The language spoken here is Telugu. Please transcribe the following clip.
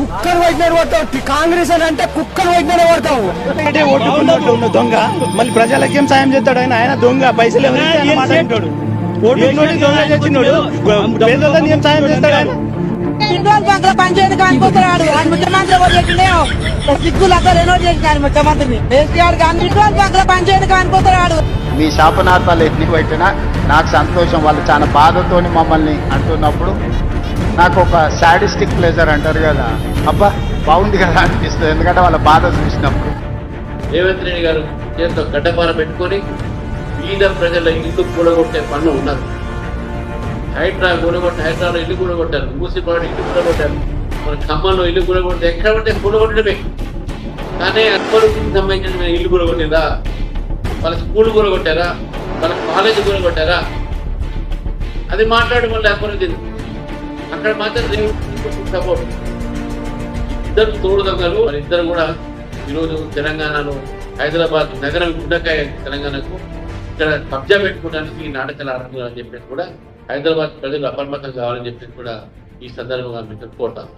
కుక్కర్ వైద్యులు కొడతావు. కాంగ్రెస్ అని అంటే కుక్కర్ వైద్యులు కొడతావు. అంటే ఓటుకున్నట్లు ఉన్న దొంగ మళ్ళీ ప్రజలకు ఏం సాయం చేస్తాడు? ఆయన దొంగ, పైసలు ఎవరైతే మాట వింటాడు. ఓటుకున్నోడు దొంగ చేసినోడు పేదలని ఏం సాయం చేస్తాడు? ఆయన పక్కన పనిచేయదు కానిపోతున్నాడు. ఆయన ముఖ్యమంత్రి ఎవరు చేసిండేమో సిగ్గులు అక్కడ ఎన్నో చేసి ఆయన ముఖ్యమంత్రిని కేసీఆర్ కానీ పక్కన పనిచేయదు కానిపోతున్నాడు. మీ శాపనార్థాలు ఎన్ని పెట్టినా నాకు సంతోషం. వాళ్ళు చాలా బాధతోని మమ్మల్ని అంటున్నప్పుడు నాకు ఒక సాడిస్టిక్ ప్లెజర్ అంటారు కదా, అబ్బా బాగుంది కదా అనిపిస్తుంది. ఎందుకంటే వాళ్ళ బాధ చూసినప్పుడు. రేవంత్ రెడ్డి గారు చేతితో గడ్డపార పెట్టుకొని బీద ప్రజల ఇల్లు కూడగొట్టే పనులు ఉన్నారు. హైదరాబాద్ ఇల్లు కూడగొట్టారు, మూసిపాడు ఇల్లు కూడగొట్టారు, మన ఖమ్మంలో ఇల్లు కూడగొట్టారు. ఎక్కడ ఉంటే కూడగొట్టడమే. కానీ అభివృద్ధికి సంబంధించిన ఇల్లు కూడగొట్టిందా? వాళ్ళ స్కూల్ కూడగొట్టారా? వాళ్ళ కాలేజీ కూడగొట్టారా? అది మాట్లాడడం వల్ల అభివృద్ధి. అక్కడ మాత్రం సపోర్ట్. ఇద్దరు తోడు దొంగలు. వాళ్ళిద్దరు కూడా ఈరోజు తెలంగాణలో హైదరాబాద్ నగరం గుండకాయ తెలంగాణకు ఇక్కడ కబ్జా పెట్టుకోవడానికి ఈ నాటకాలు ఆడుతున్నారని చెప్పేసి కూడా హైదరాబాద్ ప్రజలు అప్రమత్తం కావాలని చెప్పేసి కూడా ఈ సందర్భంగా మీకు కోరుతాం.